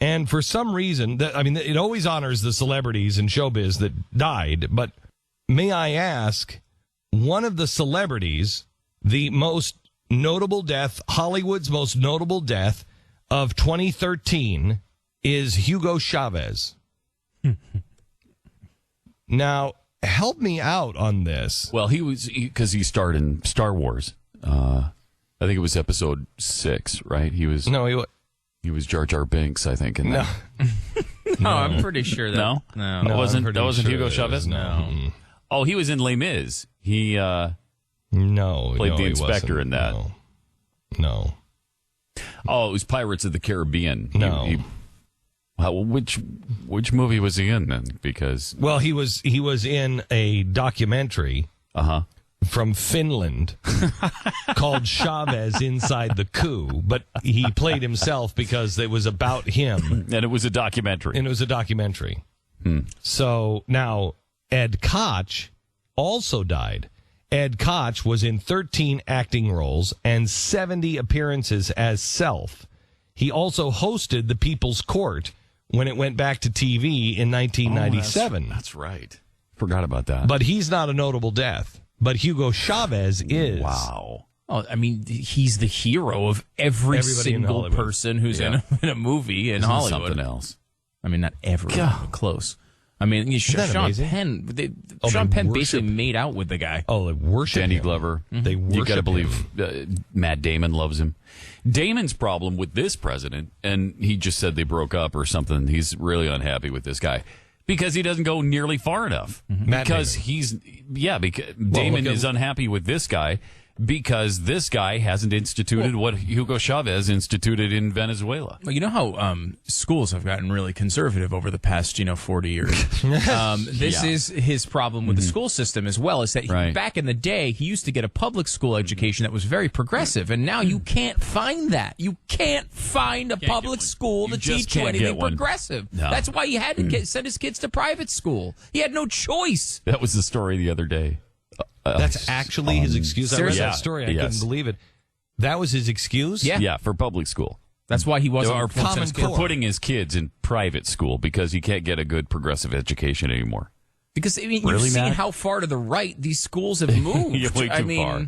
And for some reason, it always honors the celebrities in showbiz that died. But may I ask, one of the celebrities, the most notable death, Hollywood's most notable death of 2013 is Hugo Chavez. Now, help me out on this. Well, because he starred in Star Wars. I think it was episode 6, right? He was Jar Jar Binks, I think. No, I'm pretty sure that. No, that wasn't Hugo Chavez. No. Oh, he was in Les Mis. He played the inspector in that. No. Oh, it was Pirates of the Caribbean. No. Which movie was he in then? Because he was in a documentary from Finland called Chavez Inside the Coup, but he played himself because it was about him. And it was a documentary. So now Ed Koch also died. Ed Koch was in 13 acting roles and 70 appearances as Self. He also hosted The People's Court when it went back to TV in 1997. That's right. Forgot about that. But he's not a notable death. But Hugo Chavez is. Wow. Oh, I mean, he's the hero of everybody single person who's in a movie in Hollywood. Something else. I mean, not everyone, but close. I mean, Sean Penn. Sean Penn basically made out with the guy. Oh, they worship Danny him. Glover. Mm-hmm. They worship You got to believe Matt Damon loves him. Damon's problem with this president, and he just said they broke up or something. He's really unhappy with this guy because he doesn't go nearly far enough. Mm-hmm. Because Damon is unhappy with this guy because this guy hasn't instituted what Hugo Chavez instituted in Venezuela. Well, you know how schools have gotten really conservative over the past, 40 years. This is his problem with the school system as well, is that back in the day, he used to get a public school education that was very progressive, and now you can't find that. You can't find a public school to teach you anything progressive. No. That's why he had to send his kids to private school. He had no choice. That was the story the other day. That's actually his excuse. I read that story. I couldn't believe it. That was his excuse? Yeah, for public school. That's why he wasn't for putting his kids in private school because he can't get a good progressive education anymore. Because you've seen how far to the right these schools have moved. Way too far.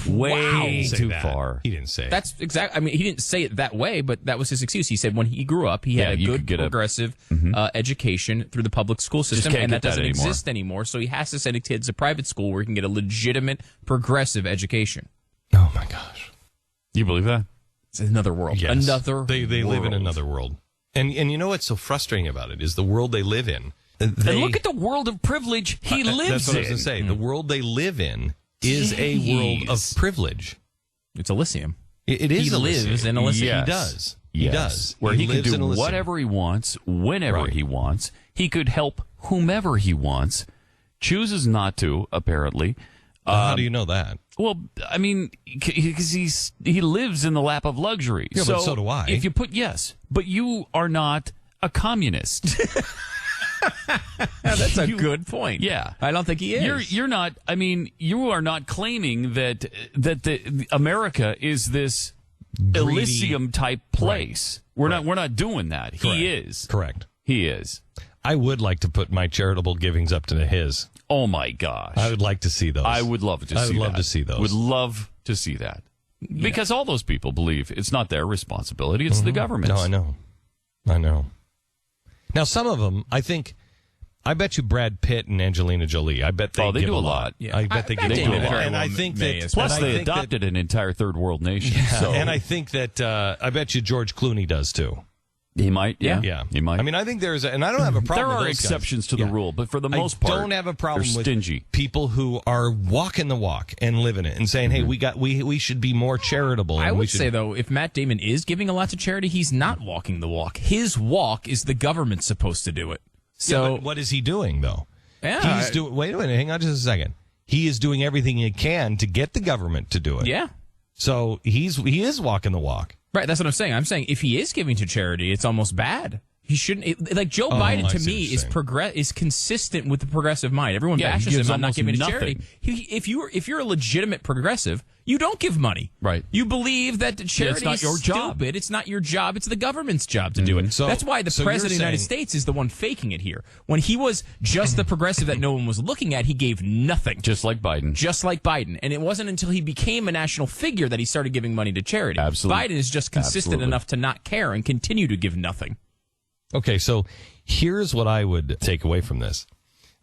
Way too far. He didn't say it. That's exactly. I mean, he didn't say it that way, but that was his excuse. He said when he grew up, he had a good progressive education through the public school system, and that doesn't exist anymore. So he has to send his kids to private school where he can get a legitimate progressive education. Oh my gosh! You believe that? It's another world. Yes. Another. They live in another world, and you know what's so frustrating about it is the world they live in. And look at the world of privilege he lives in. That's what I was going to say. The world they live in is a world of privilege. It's Elysium. It is. He lives in Elysium. Yes. He does. He does. Where he can do whatever he wants, whenever he wants. He could help whomever he wants. Chooses not to, apparently. How do you know that? Well, I mean, because he lives in the lap of luxury. Yeah, but so do I. If you but you are not a communist. That's a good point. Yeah, I don't think he is. You're not. I mean, you are not claiming that the America is this Elysium type place. We're not doing that. Correct. He is. Correct. He is. I would like to put my charitable givings up to his. Oh my gosh! I would like to see those. I would love to. I would love to see those. Would love to see that because all those people believe it's not their responsibility; it's the government's. No, I know. Now, some of them, I bet you Brad Pitt and Angelina Jolie. I bet they give do a lot. Yeah. I bet they give a lot. And I think that plus they adopted an entire third world nation. Yeah, so. And I think that I bet you George Clooney does too. He might. Yeah. He might. I mean, I think and I don't have a problem. There with are those exceptions guys. to the rule, but for the most part, I don't have a problem with stingy people who are walking the walk and living it and saying, "Hey, we should be more charitable." I would say though, if Matt Damon is giving a lot to charity, he's not walking the walk. His walk is the government supposed to do it. So what is he doing though? Yeah, he's doing. Wait a minute, hang on just a second. He is doing everything he can to get the government to do it. Yeah. So he is walking the walk. Right, that's what I'm saying. I'm saying if he is giving to charity, it's almost bad. He shouldn't. Like Joe Biden, to me, is consistent with the progressive mind. Everyone bashes him on not giving to charity. If you're a legitimate progressive, you don't give money. Right. You believe that charity is your job. It's not your job. It's the government's job to do it. So, that's why the president of the United States is the one faking it here. When he was just the progressive that no one was looking at, he gave nothing. Just like Biden. And it wasn't until he became a national figure that he started giving money to charity. Absolutely. Biden is just consistent enough to not care and continue to give nothing. Okay, so here's what I would take away from this.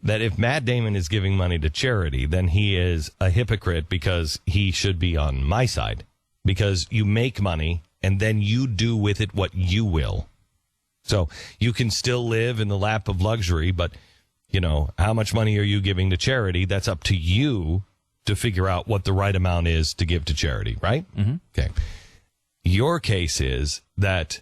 That if Matt Damon is giving money to charity, then he is a hypocrite because he should be on my side. Because you make money and then you do with it what you will. So you can still live in the lap of luxury, but, you know, how much money are you giving to charity? That's up to you to figure out what the right amount is to give to charity, right? Mm-hmm. Okay. Your case is that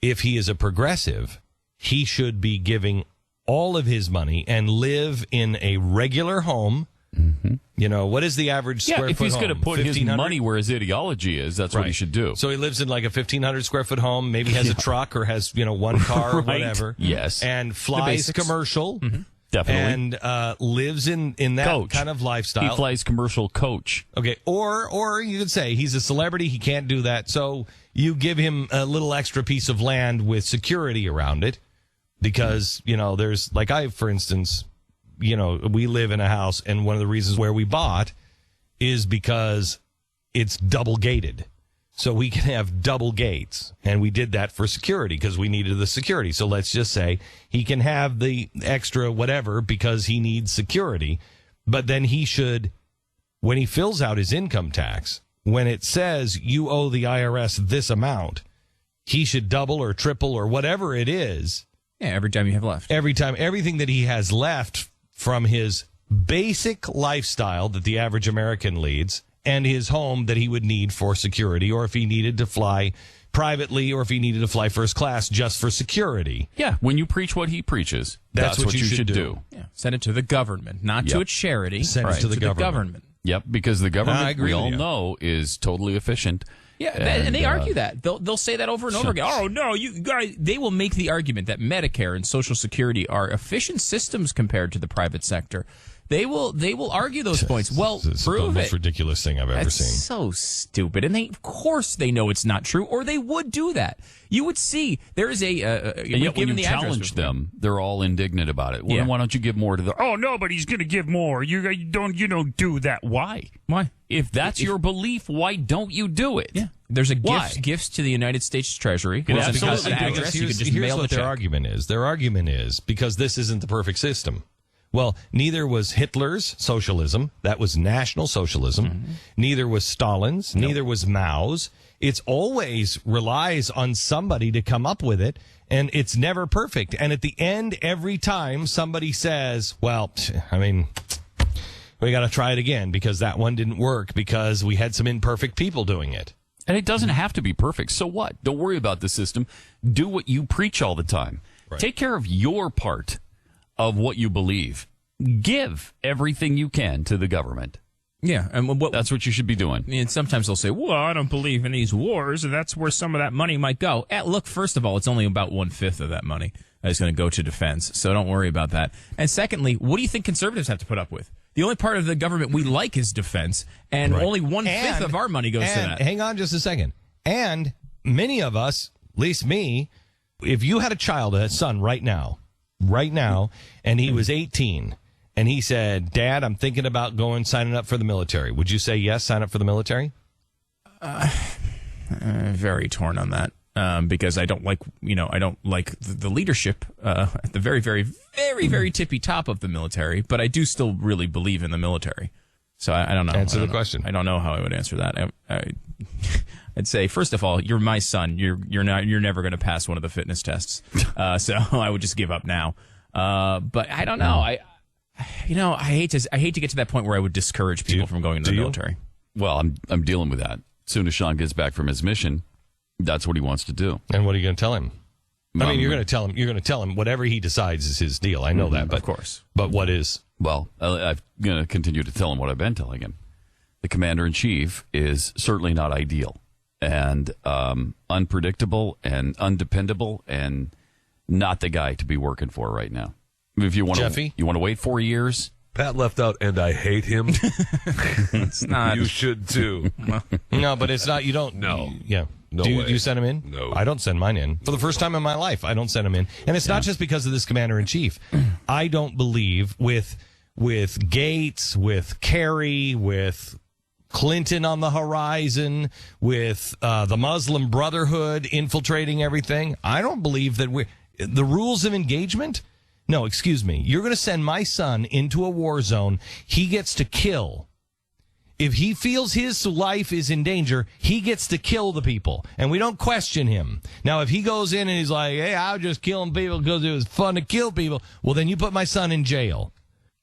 if he is a progressive, he should be giving all of his money and live in a regular home. Mm-hmm. You know, what is the average square foot home? If he's going to put his money where his ideology is, that's what he should do. So he lives in like a 1,500 square foot home, maybe has a truck or has, you know, one car or whatever. Yes. And flies commercial. Mm-hmm. Definitely. And lives in that kind of lifestyle. He flies commercial coach. Okay. Or you could say he's a celebrity. He can't do that. So you give him a little extra piece of land with security around it. Because, you know, there's, like for instance, you know, we live in a house, and one of the reasons where we bought is because it's double gated. So we can have double gates. And we did that for security because we needed the security. So let's just say he can have the extra whatever because he needs security. But then he should, when he fills out his income tax, when it says you owe the IRS this amount, he should double or triple or whatever it is. Yeah, every time you have left. Every time, everything that he has left from his basic lifestyle that the average American leads and his home that he would need for security, or if he needed to fly privately or if he needed to fly first class just for security. Yeah, when you preach what he preaches, that's what you should do. Yeah. Send it to the government, not to a charity. Send it to the government. Yep, because the government, we all know, is totally efficient. Yeah, and they argue that. They'll say that over and over again. Oh, no, you guys. They will make the argument that Medicare and Social Security are efficient systems compared to the private sector. They will argue those points. Well, it's prove the most ridiculous thing I've ever seen. So stupid. And of course they know it's not true, or they would do that. You would see there is and yet when you challenge them, they're all indignant about it. Well, then why don't you give more to the... Oh, nobody's going to give more. You don't do that. Why? If that's your belief, why don't you do it? Yeah. There's a gifts to the United States Treasury. Well, because here's what their argument is. Their argument is because this isn't the perfect system. Well, neither was Hitler's socialism. That was National Socialism. Mm-hmm. Neither was Stalin's. Nope. Neither was Mao's. It's always relies on somebody to come up with it, and it's never perfect. And at the end, every time somebody says, well, I mean, we got to try it again because that one didn't work because we had some imperfect people doing it. And it doesn't have to be perfect. So what? Don't worry about the system. Do what you preach all the time. Right. Take care of your part of what you believe. Give everything you can to the government. Yeah, and that's what you should be doing. And sometimes they'll say, well, I don't believe in these wars, and that's where some of that money might go. Look, first of all, it's only about 1/5 of that money that is going to go to defense, so don't worry about that. And secondly, what do you think conservatives have to put up with? The only part of the government we like is defense, and only 1/5 of our money goes to that. Hang on just a second. And many of us, at least me, if you had a son right now, and he was 18, and he said, Dad, I'm thinking about signing up for the military. Would you say yes, sign up for the military? Very torn on that. Because I don't like the leadership at the very, very, very, very tippy top of the military, but I do still really believe in the military. So I don't know. Answer the question. I don't know how I would answer that. I'd say, first of all, you're my son. You're never going to pass one of the fitness tests. So I would just give up now. But I don't know. I hate to get to that point where I would discourage people from going to the military. Well, I'm dealing with that. As soon as Sean gets back from his mission, that's what he wants to do. And what are you going to tell him? I mean, you're going to tell him whatever he decides is his deal. I know that, but of course. But what is? Well, I'm going to continue to tell him what I've been telling him. The commander-in-chief is certainly not ideal and unpredictable and undependable and not the guy to be working for right now. If you want to wait 4 years. Pat left out, and I hate him. It's not. You should too. No, but it's not. You don't. No. Yeah. No do way. you send him in? No. I don't send mine in. For the first time in my life, I don't send him in. And it's not just because of this commander-in-chief. I don't believe with Gates, with Kerry, with Clinton on the horizon, with the Muslim Brotherhood infiltrating everything, I don't believe that the rules of engagement. No, excuse me. You're going to send my son into a war zone. He gets to kill. If he feels his life is in danger, he gets to kill the people, and we don't question him. Now, if he goes in and he's like, hey, I was just killing people because it was fun to kill people, well, then you put my son in jail.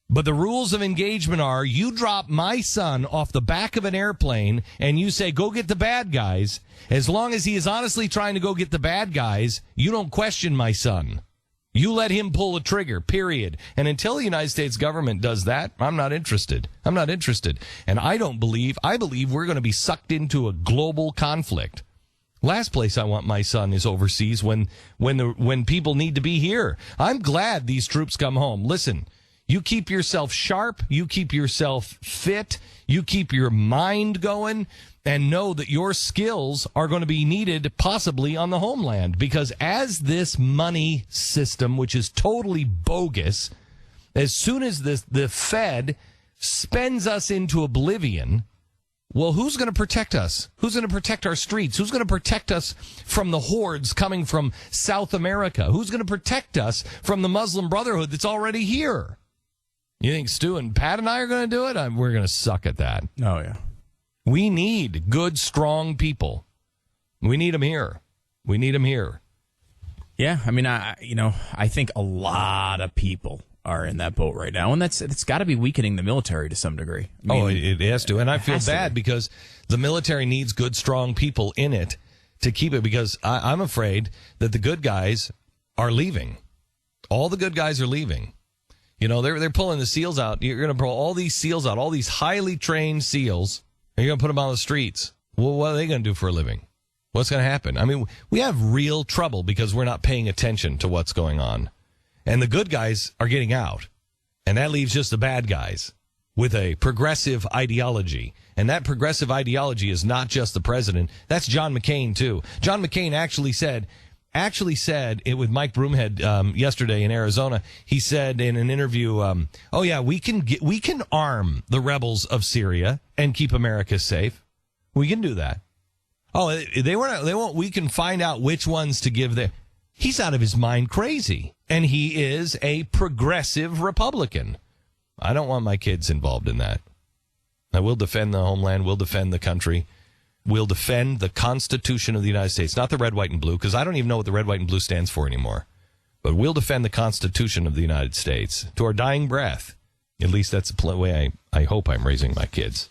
But the rules of engagement are you drop my son off the back of an airplane and you say, go get the bad guys. As long as he is honestly trying to go get the bad guys, you don't question my son. You let him pull the trigger, period. And until the United States government does that, I'm not interested. I'm not interested. And I believe we're going to be sucked into a global conflict. Last place I want my son is overseas when people need to be here. I'm glad these troops come home. Listen, you keep yourself sharp, you keep yourself fit, you keep your mind going, and know that your skills are going to be needed possibly on the homeland. Because as this money system, which is totally bogus, as soon as the Fed spends us into oblivion, well, who's going to protect us? Who's going to protect our streets? Who's going to protect us from the hordes coming from South America? Who's going to protect us from the Muslim Brotherhood that's already here? You think Stu and Pat and I are going to do it? We're going to suck at that. Oh, yeah. We need good, strong people. We need them here. We need them here. Yeah, I mean, I think a lot of people are in that boat right now, and it's got to be weakening the military to some degree. I mean, it has to, and I feel bad because the military needs good, strong people in it to keep it, because I'm afraid that the good guys are leaving. All the good guys are leaving. You know, they're pulling the SEALs out. You're going to pull all these SEALs out, all these highly trained SEALs, and you're going to put them on the streets. Well, what are they going to do for a living? What's going to happen? I mean, we have real trouble because we're not paying attention to what's going on. And the good guys are getting out. And that leaves just the bad guys with a progressive ideology. And that progressive ideology is not just the president. That's John McCain, too. John McCain actually said it with Mike Broomhead yesterday in Arizona. He said in an interview, we can arm the rebels of Syria and keep America safe. We can do that. Oh, they won't. We can find out which ones to give them. He's out of his mind crazy, and he is a progressive Republican. I don't want my kids involved in that. I will defend the homeland. We'll defend the country. We'll defend the Constitution of the United States, not the red, white, and blue, because I don't even know what the red, white, and blue stands for anymore. But we'll defend the Constitution of the United States to our dying breath. At least that's the way I hope I'm raising my kids.